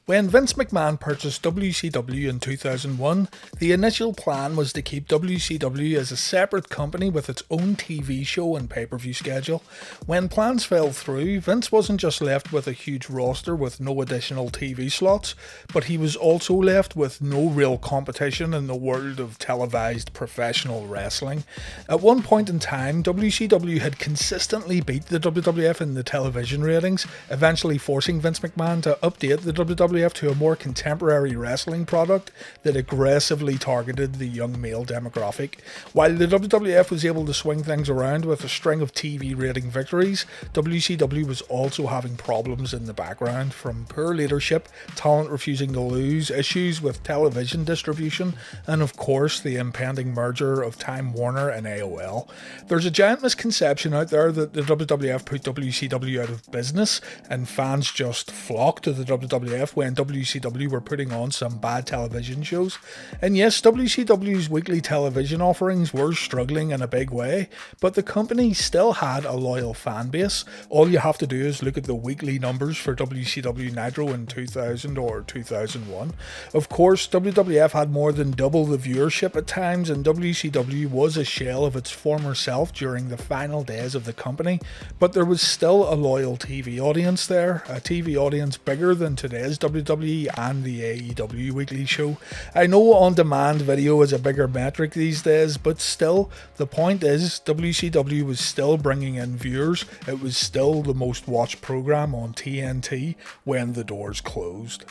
When Vince McMahon purchased WCW in 2001, the initial plan was to keep WCW as a separate company with its own TV show and pay-per-view schedule. When plans fell through, Vince wasn't just left with a huge roster with no additional TV slots, but he was also left with no real competition in the world of televised professional wrestling. At one point in time, WCW had consistently beat the WWF in the television ratings, eventually forcing Vince McMahon to update the WWF to a more contemporary wrestling product that aggressively targeted the young male demographic. While the WWF was able to swing things around with a string of TV rating victories, WCW was also having problems in the background, from poor leadership, talent refusing to lose, issues with television distribution, and of course the impending merger of Time Warner and AOL. There's a giant misconception out there that the WWF put WCW out of business and fans just flocked to the WWF when WCW were putting on some bad television shows. And yes, WCW's weekly television offerings were struggling in a big way, but the company still had a loyal fan base. All you have to do is look at the weekly numbers for WCW Nitro in 2000 or 2001. Of course, WWF had more than double the viewership at times, and WCW was a shell of its former self during the final days of the company, but there was still a loyal TV audience there, a TV audience bigger than today's WWE and the AEW weekly show. I know on-demand video is a bigger metric these days, but still, the point is WCW was still bringing in viewers. It was still the most watched program on TNT when the doors closed.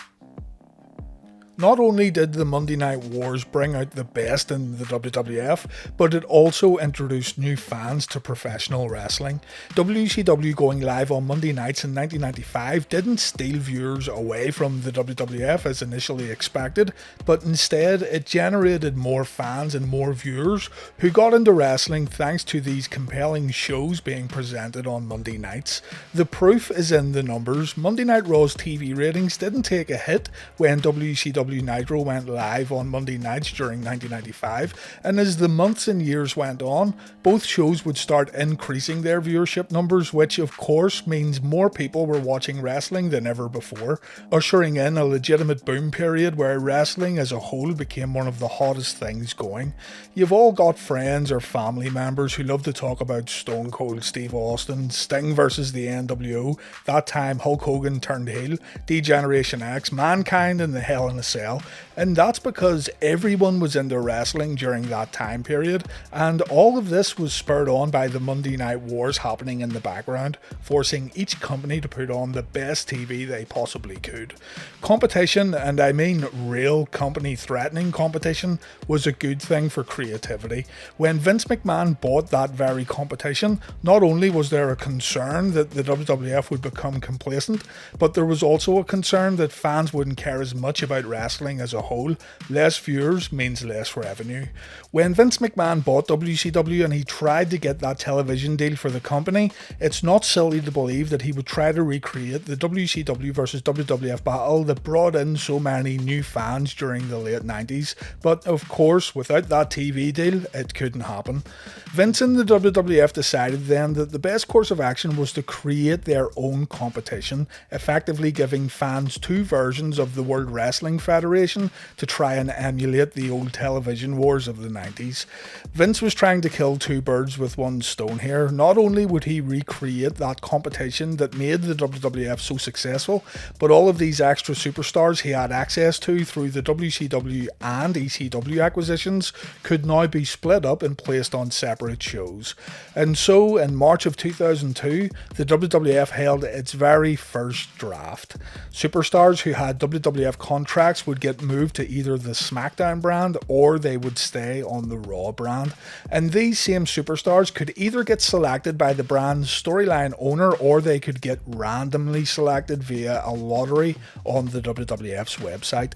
Not only did the Monday Night Wars bring out the best in the WWF, but it also introduced new fans to professional wrestling. WCW going live on Monday nights in 1995 didn't steal viewers away from the WWF as initially expected, but instead it generated more fans and more viewers who got into wrestling thanks to these compelling shows being presented on Monday nights. The proof is in the numbers. Monday Night Raw's TV ratings didn't take a hit when WCW Nitro went live on Monday nights during 1995, and as the months and years went on, both shows would start increasing their viewership numbers, which of course means more people were watching wrestling than ever before, ushering in a legitimate boom period where wrestling as a whole became one of the hottest things going. You've all got friends or family members who love to talk about Stone Cold Steve Austin, Sting versus the NWO, that time Hulk Hogan turned heel, D-Generation X, Mankind and the Hell in a Cell, and that's because everyone was into wrestling during that time period, and all of this was spurred on by the Monday Night Wars happening in the background, forcing each company to put on the best TV they possibly could. Competition, and I mean real company threatening competition, was a good thing for creativity. When Vince McMahon bought that very competition, not only was there a concern that the WWF would become complacent, but there was also a concern that fans wouldn't care as much about wrestling as a whole. Less viewers means less revenue. When Vince McMahon bought WCW and he tried to get that television deal for the company, it's not silly to believe that he would try to recreate the WCW versus WWF battle that brought in so many new fans during the late 90s, but of course without that TV deal it couldn't happen. Vince and the WWF decided then that the best course of action was to create their own competition, effectively giving fans two versions of the World Wrestling Federation to try and emulate the old television wars of the 90s. Vince was trying to kill two birds with one stone here. Not only would he recreate that competition that made the WWF so successful, but all of these extra superstars he had access to through the WCW and ECW acquisitions could now be split up and placed on separate shows. And so in March of 2002, the WWF held its very first draft. Superstars who had WWF contracts would get moved to either the Smackdown brand or they would stay on the Raw brand. And these same superstars could either get selected by the brand's storyline owner or they could get randomly selected via a lottery on the WWF's website.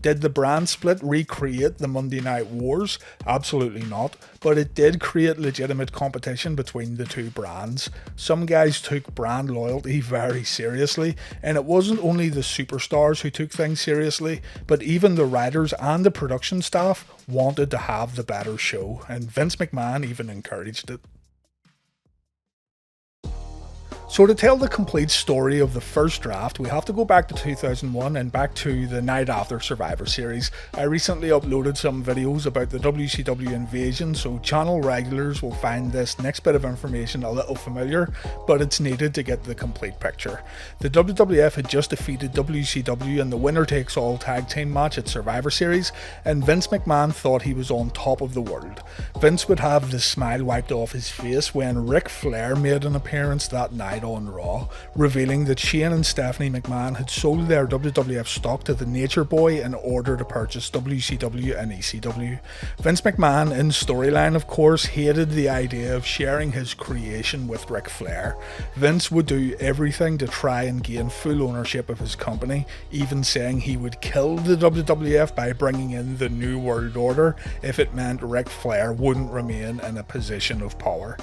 Did the brand split recreate the Monday Night Wars? Absolutely not, but it did create legitimate competition between the two brands. Some guys took brand loyalty very seriously, and it wasn't only the superstars who took things seriously, but even the writers and the production staff wanted to have the better show, and Vince McMahon even encouraged it. So to tell the complete story of the first draft, we have to go back to 2001 and back to the night after Survivor Series. I recently uploaded some videos about the WCW invasion, so channel regulars will find this next bit of information a little familiar, but it's needed to get the complete picture. The WWF had just defeated WCW in the winner-takes-all tag team match at Survivor Series, and Vince McMahon thought he was on top of the world. Vince would have the smile wiped off his face when Ric Flair made an appearance that night on Raw, revealing that Shane and Stephanie McMahon had sold their WWF stock to the Nature Boy in order to purchase WCW and ECW. Vince McMahon, in storyline of course, hated the idea of sharing his creation with Ric Flair. Vince would do everything to try and gain full ownership of his company, even saying he would kill the WWF by bringing in the New World Order if it meant Ric Flair wouldn't remain in a position of power.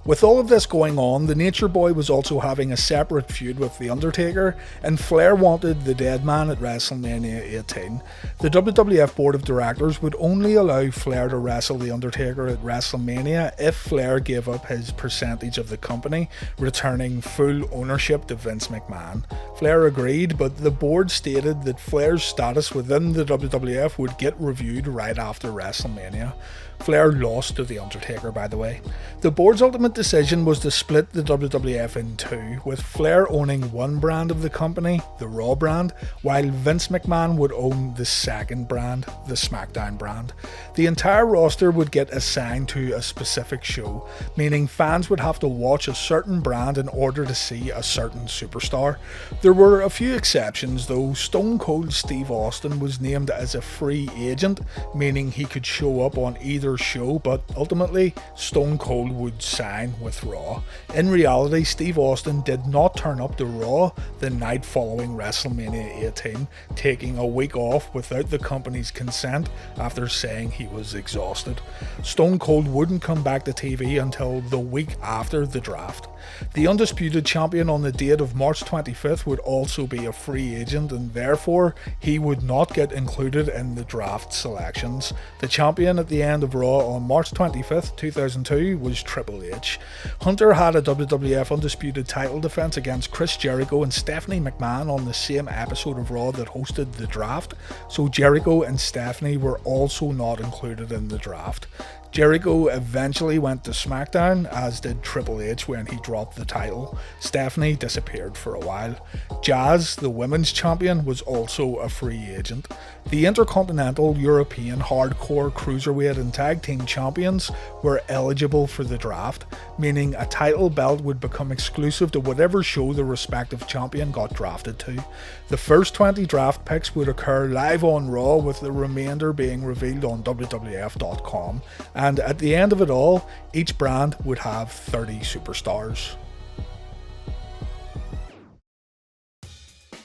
With all of this going on, the Nature Boy was also having a separate feud with The Undertaker, and Flair wanted the Dead Man at WrestleMania 18. The WWF Board of Directors would only allow Flair to wrestle The Undertaker at WrestleMania if Flair gave up his percentage of the company, returning full ownership to Vince McMahon. Flair agreed, but the board stated that Flair's status within the WWF would get reviewed right after WrestleMania. Flair lost to The Undertaker, by the way. The board's ultimate decision was to split the WWF in two, with Flair owning one brand of the company, the Raw brand, while Vince McMahon would own the second brand, the Smackdown brand. The entire roster would get assigned to a specific show, meaning fans would have to watch a certain brand in order to see a certain superstar. There were a few exceptions though. Stone Cold Steve Austin was named as a free agent, meaning he could show up on either show, but ultimately Stone Cold would sign with Raw. In reality, Steve Austin did not turn up to Raw the night following WrestleMania 18, taking a week off without the company's consent after saying he was exhausted. Stone Cold wouldn't come back to TV until the week after the draft. The undisputed champion on the date of March 25th would also be a free agent, and therefore he would not get included in the draft selections. The champion at the end of Raw on March 25th, 2002 was Triple H. Hunter had a WWF Undisputed title defense against Chris Jericho and Stephanie McMahon on the same episode of Raw that hosted the draft, so Jericho and Stephanie were also not included in the draft. Jericho eventually went to SmackDown, as did Triple H when he dropped the title. Stephanie disappeared for a while. Jazz, the women's champion, was also a free agent. The Intercontinental, European, Hardcore, Cruiserweight and Tag Team champions were eligible for the draft, meaning a title belt would become exclusive to whatever show the respective champion got drafted to. The first 20 draft picks would occur live on Raw, with the remainder being revealed on WWF.com. And at the end of it all, each brand would have 30 superstars.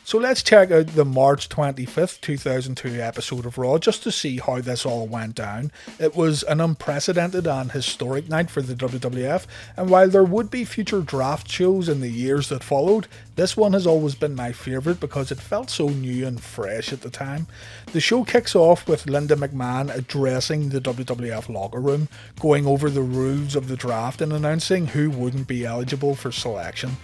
So let's check out the March 25th, 2002 episode of Raw just to see how this all went down. It was an unprecedented and historic night for the WWF, and while there would be future draft shows in the years that followed, this one has always been my favourite because it felt so new and fresh at the time. The show kicks off with Linda McMahon addressing the WWF locker room, going over the rules of the draft and announcing who wouldn't be eligible for selection.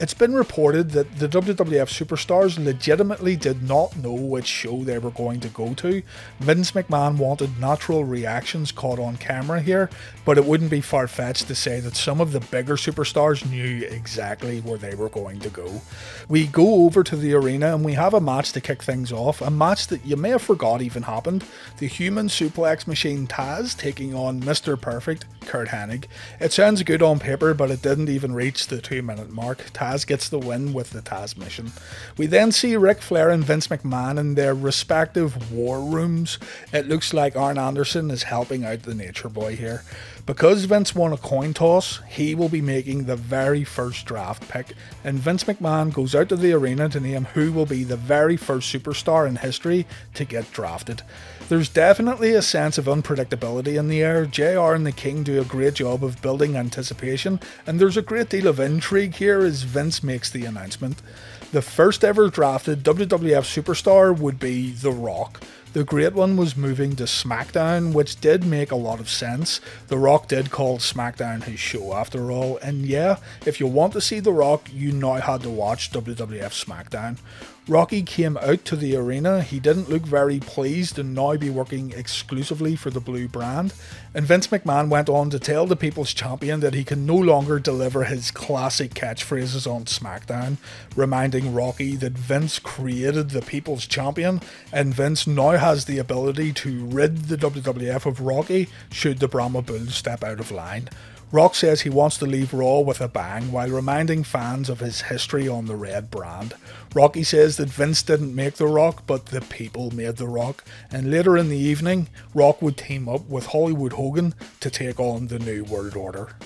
It's been reported that the WWF superstars legitimately did not know which show they were going to go to. Vince McMahon wanted natural reactions caught on camera here, but it wouldn't be far-fetched to say that some of the bigger superstars knew exactly where they were going to go. We go over to the arena and we have a match to kick things off, a match that you may have forgot even happened. The human suplex machine Taz taking on Mr. Perfect, Curt Hennig. It sounds good on paper, but it didn't even reach the 2-minute mark. Taz gets the win with the Taz mission. We then see Ric Flair and Vince McMahon in their respective war rooms. It looks like Arn Anderson is helping out the Nature Boy here. Because Vince won a coin toss, he will be making the very first draft pick, and Vince McMahon goes out to the arena to name who will be the very first superstar in history to get drafted. There's definitely a sense of unpredictability in the air. JR and the King do a great job of building anticipation, and there's a great deal of intrigue here as Vince makes the announcement. The first ever drafted WWF superstar would be The Rock. The great one was moving to Smackdown, which did make a lot of sense. The Rock did call Smackdown his show after all, and yeah, if you want to see The Rock, you now had to watch WWF Smackdown. Rocky came out to the arena. He didn't look very pleased and now be working exclusively for the blue brand. And Vince McMahon went on to tell the People's Champion that he can no longer deliver his classic catchphrases on SmackDown, reminding Rocky that Vince created the People's Champion and Vince now has the ability to rid the WWF of Rocky should the Brahma Bull step out of line. Rock says he wants to leave Raw with a bang while reminding fans of his history on the red brand. Rocky says that Vince didn't make The Rock, but the people made The Rock, and later in the evening, Rock would team up with Hollywood Hogan to take on the New World Order.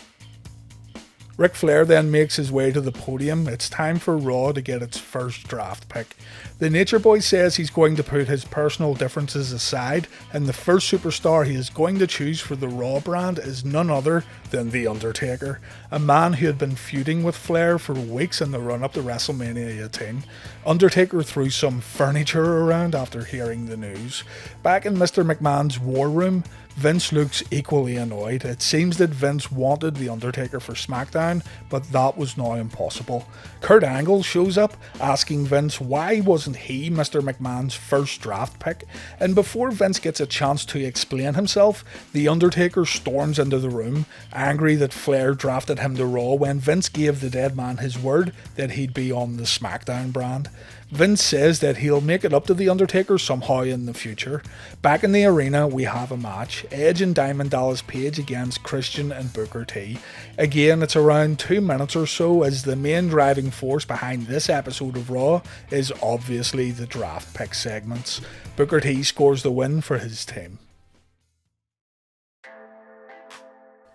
Ric Flair then makes his way to the podium. It's time for Raw to get its first draft pick. The Nature Boy says he's going to put his personal differences aside, and the first superstar he is going to choose for the Raw brand is none other than The Undertaker, a man who had been feuding with Flair for weeks in the run-up to WrestleMania 18. Undertaker threw some furniture around after hearing the news. Back in Mr. McMahon's war room, Vince looks equally annoyed. It seems that Vince wanted The Undertaker for SmackDown, but that was now impossible. Kurt Angle shows up, asking Vince why wasn't he Mr. McMahon's first draft pick, and before Vince gets a chance to explain himself, The Undertaker storms into the room, angry that Flair drafted him to Raw when Vince gave the dead man his word that he'd be on the Smackdown brand. Vince says that he'll make it up to The Undertaker somehow in the future. Back in the arena, we have a match. Edge and Diamond Dallas Page against Christian and Booker T. Again, it's around 2 minutes or so, as the main driving force behind this episode of Raw is obviously the draft pick segments. Booker T scores the win for his team.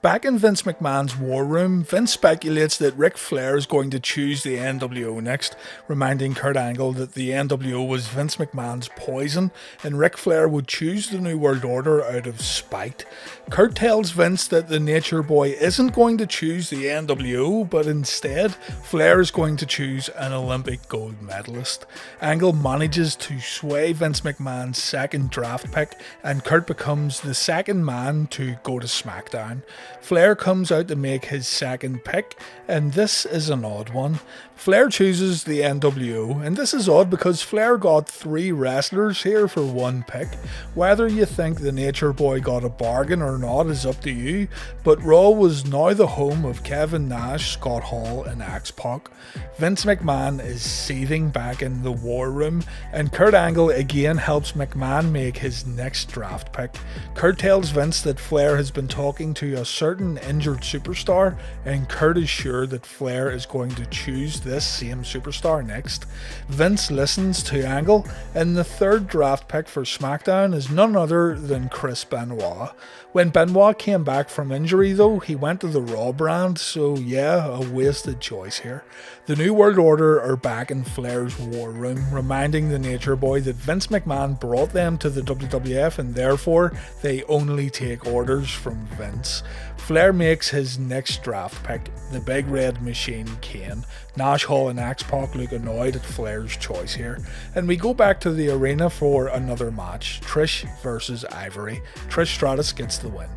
Back in Vince McMahon's war room, Vince speculates that Ric Flair is going to choose the NWO next, reminding Kurt Angle that the NWO was Vince McMahon's poison and Ric Flair would choose the New World Order out of spite. Kurt tells Vince that the Nature Boy isn't going to choose the NWO, but instead Flair is going to choose an Olympic gold medalist. Angle manages to sway Vince McMahon's second draft pick and Kurt becomes the second man to go to SmackDown. Flair comes out to make his second pick, and this is an odd one. Flair chooses the NWO, and this is odd because Flair got 3 wrestlers here for 1 pick. Whether you think the Nature Boy got a bargain or not is up to you, but Raw was now the home of Kevin Nash, Scott Hall and X-Pac. Vince McMahon is seething back in the war room, and Kurt Angle again helps McMahon make his next draft pick. Kurt tells Vince that Flair has been talking to a certain injured superstar, and Kurt is sure that Flair is going to choose this same superstar next. Vince listens to Angle, and the third draft pick for SmackDown is none other than Chris Benoit. When Benoit came back from injury though, he went to the Raw brand, so yeah, a wasted choice here. The New World Order are back in Flair's war room, reminding the Nature Boy that Vince McMahon brought them to the WWF and therefore they only take orders from Vince. Flair makes his next draft pick, the Big Red Machine Kane. Nash, Hall and X-Pac look annoyed at Flair's choice here. And we go back to the arena for another match, Trish versus Ivory. Trish Stratus gets the win.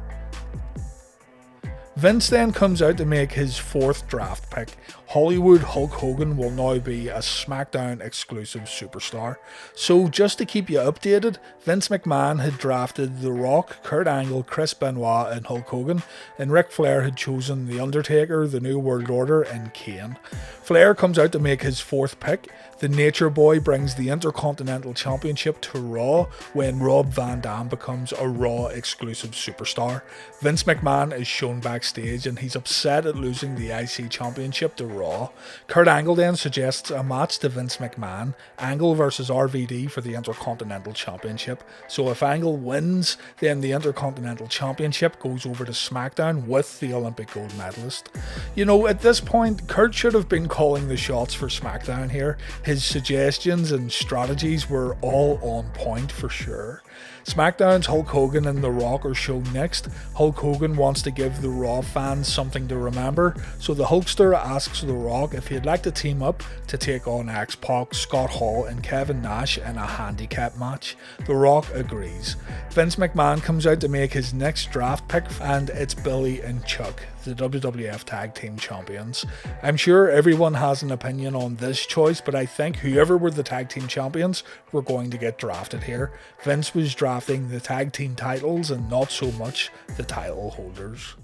Vince then comes out to make his 4th draft pick. Hollywood Hulk Hogan will now be a SmackDown exclusive superstar. So just to keep you updated, Vince McMahon had drafted The Rock, Kurt Angle, Chris Benoit and Hulk Hogan, and Ric Flair had chosen The Undertaker, the New World Order and Kane. Flair comes out to make his 4th pick. The Nature Boy brings the Intercontinental Championship to Raw when Rob Van Dam becomes a Raw exclusive superstar. Vince McMahon is shown backstage and he's upset at losing the IC Championship to Raw. Kurt Angle then suggests a match to Vince McMahon, Angle versus RVD for the Intercontinental Championship. So if Angle wins, then the Intercontinental Championship goes over to SmackDown with the Olympic gold medalist. You know, at this point, Kurt should have been calling the shots for SmackDown here. His suggestions and strategies were all on point for sure. SmackDown's Hulk Hogan and The Rock are shown next. Hulk Hogan wants to give the Raw fans something to remember, so the Hulkster asks The Rock if he'd like to team up to take on X-Pac, Scott Hall and Kevin Nash in a handicap match. The Rock agrees. Vince McMahon comes out to make his next draft pick, and it's Billy and Chuck, the WWF Tag Team Champions. I'm sure everyone has an opinion on this choice, but I think whoever were the Tag Team Champions were going to get drafted here. Vince was drafting the tag team titles and not so much the title holders.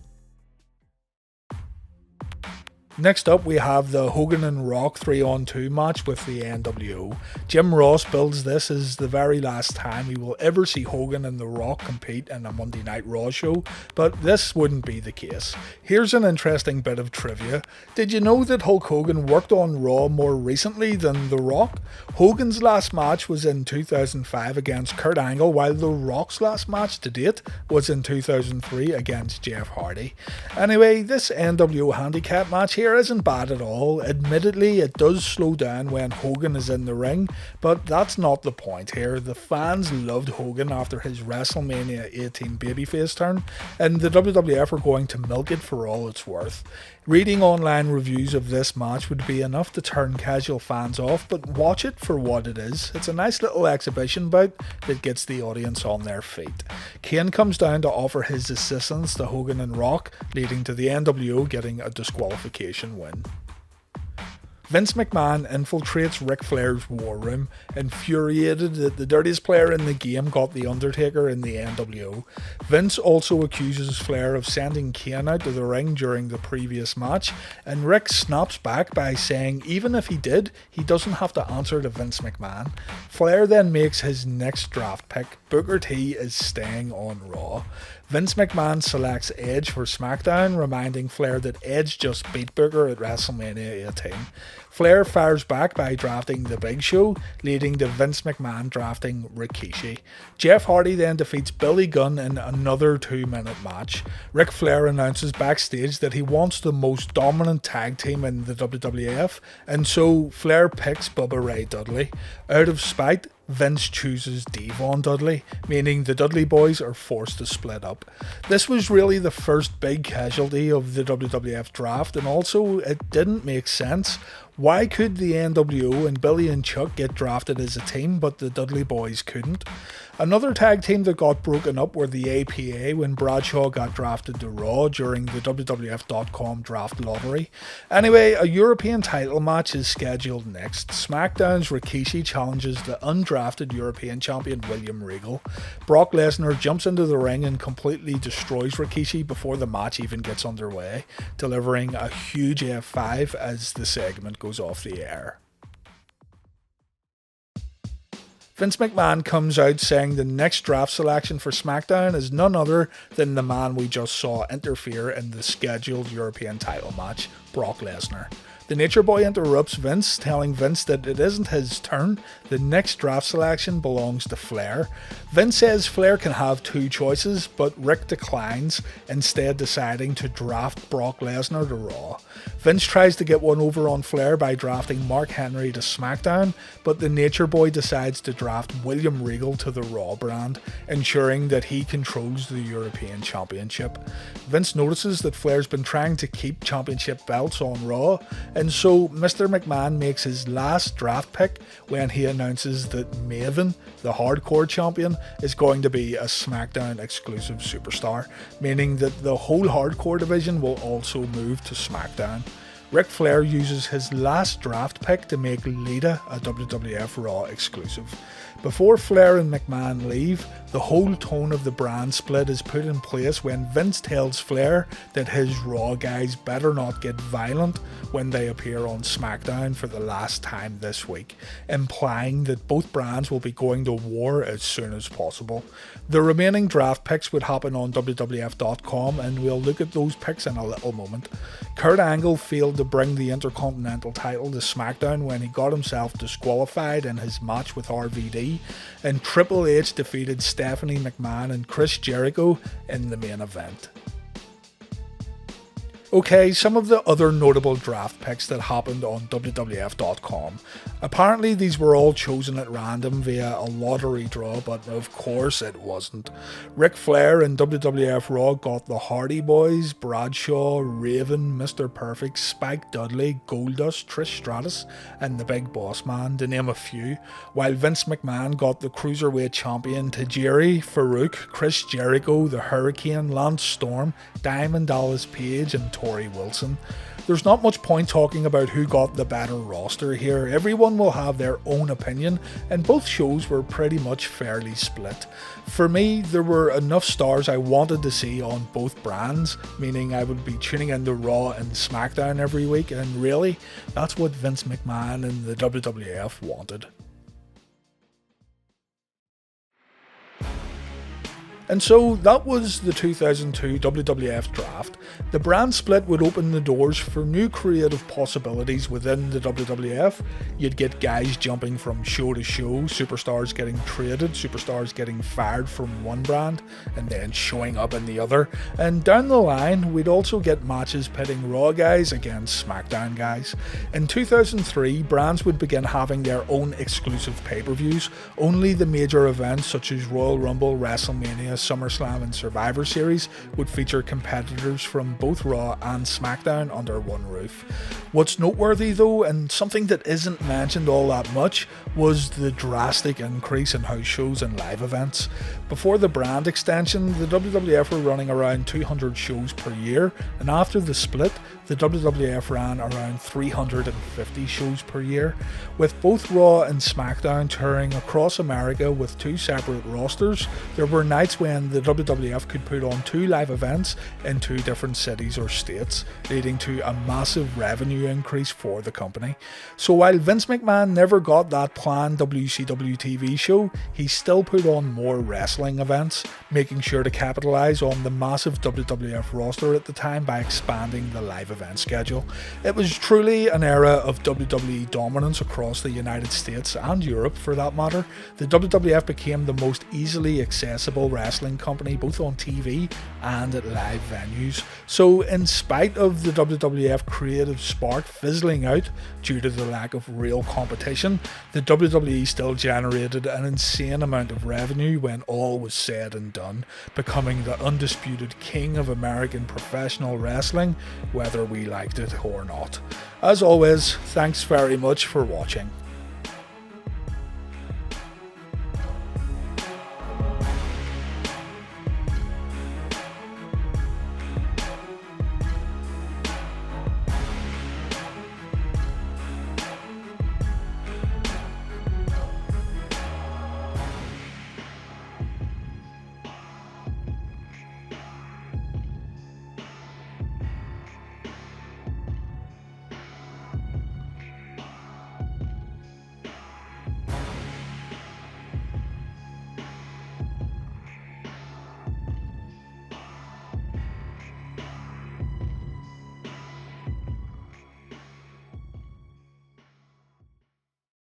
Next up we have the Hogan and Rock 3-on-2 match with the NWO. Jim Ross builds this as the very last time we will ever see Hogan and The Rock compete in a Monday Night Raw show, but this wouldn't be the case. Here's an interesting bit of trivia. Did you know that Hulk Hogan worked on Raw more recently than The Rock? Hogan's last match was in 2005 against Kurt Angle, while The Rock's last match to date was in 2003 against Jeff Hardy. Anyway, this NWO handicap match here isn't bad at all. Admittedly, it does slow down when Hogan is in the ring, but that's not the point here. The fans loved Hogan after his WrestleMania 18 babyface turn, and the WWF are going to milk it for all it's worth. Reading online reviews of this match would be enough to turn casual fans off, but watch it for what it is. It's a nice little exhibition bout that gets the audience on their feet. Kane comes down to offer his assistance to Hogan and Rock, leading to the NWO getting a disqualification win. Vince McMahon infiltrates Ric Flair's war room, infuriated that the dirtiest player in the game got The Undertaker in the NWO. Vince also accuses Flair of sending Kane out to the ring during the previous match, and Ric snaps back by saying even if he did, he doesn't have to answer to Vince McMahon. Flair then makes his next draft pick. Booker T is staying on Raw. Vince McMahon selects Edge for SmackDown, reminding Flair that Edge just beat Booker at WrestleMania 18. Flair fires back by drafting The Big Show, leading to Vince McMahon drafting Rikishi. Jeff Hardy then defeats Billy Gunn in another 2-minute match. Ric Flair announces backstage that he wants the most dominant tag team in the WWF, and so Flair picks Bubba Ray Dudley. Out of spite, Vince chooses Devon Dudley, meaning the Dudley Boys are forced to split up. This was really the first big casualty of the WWF draft, and also it didn't make sense. Why could the NWO and Billy and Chuck get drafted as a team, but the Dudley Boys couldn't? Another tag team that got broken up were the APA when Bradshaw got drafted to Raw during the WWF.com draft lottery. Anyway, a European title match is scheduled next. SmackDown's Rikishi challenges the undrafted European champion William Regal. Brock Lesnar jumps into the ring and completely destroys Rikishi before the match even gets underway, delivering a huge F5 as the segment goes off the air. Vince McMahon comes out saying the next draft selection for SmackDown is none other than the man we just saw interfere in the scheduled European title match, Brock Lesnar. The Nature Boy interrupts Vince, telling Vince that it isn't his turn. The next draft selection belongs to Flair. Vince says Flair can have two choices, but Rick declines, instead deciding to draft Brock Lesnar to Raw. Vince tries to get one over on Flair by drafting Mark Henry to SmackDown, but the Nature Boy decides to draft William Regal to the Raw brand, ensuring that he controls the European Championship. Vince notices that Flair's been trying to keep championship belts on Raw, and so Mr. McMahon makes his last draft pick when he announces that Maven, the hardcore champion, is going to be a SmackDown exclusive superstar, meaning that the whole hardcore division will also move to SmackDown. Ric Flair uses his last draft pick to make Lita a WWF Raw exclusive. Before Flair and McMahon leave, the whole tone of the brand split is put in place when Vince tells Flair that his Raw guys better not get violent when they appear on SmackDown for the last time this week, implying that both brands will be going to war as soon as possible. The remaining draft picks would happen on WWF.com, and we'll look at those picks in a little moment. Kurt Angle failed to bring the Intercontinental title to SmackDown when he got himself disqualified in his match with RVD, and Triple H defeated Stephanie McMahon and Chris Jericho in the main event. Okay, some of the other notable draft picks that happened on WWF.com. Apparently these were all chosen at random via a lottery draw, but of course it wasn't. Ric Flair and WWF Raw got the Hardy Boys, Bradshaw, Raven, Mr. Perfect, Spike Dudley, Goldust, Trish Stratus and the Big Boss Man, to name a few, while Vince McMahon got the Cruiserweight Champion Tajiri, Farouk, Chris Jericho, the Hurricane, Lance Storm, Diamond Dallas Page and Torrie Wilson. There's not much point talking about who got the better roster here. Everyone will have their own opinion, and both shows were pretty much fairly split. For me, there were enough stars I wanted to see on both brands, meaning I would be tuning into Raw and Smackdown every week, and really, that's what Vince McMahon and the WWF wanted. And so that was the 2002 WWF draft. The brand split would open the doors for new creative possibilities within the WWF. You'd get guys jumping from show to show, superstars getting traded, superstars getting fired from one brand and then showing up in the other. And down the line, we'd also get matches pitting Raw guys against SmackDown guys. In 2003, brands would begin having their own exclusive pay-per-views. Only the major events such as Royal Rumble, WrestleMania, SummerSlam and Survivor Series would feature competitors from both Raw and SmackDown under one roof. What's noteworthy though, and something that isn't mentioned all that much, was the drastic increase in house shows and live events. Before the brand extension, the WWF were running around 200 shows per year, and after the split, the WWF ran around 350 shows per year, with both Raw and SmackDown touring across America with two separate rosters. There were nights when the WWF could put on 2 live events in 2 different cities or states, leading to a massive revenue increase for the company. So while Vince McMahon never got that planned WCW TV show, he still put on more wrestling events, making sure to capitalise on the massive WWF roster at the time by expanding the live event schedule. It was truly an era of WWE dominance across the United States and Europe for that matter. The WWF became the most easily accessible wrestling company both on TV and at live venues. So in spite of the WWF creative spark fizzling out due to the lack of real competition, the WWE still generated an insane amount of revenue when all was said and done, becoming the undisputed king of American professional wrestling, whether we liked it or not. As always, thanks very much for watching.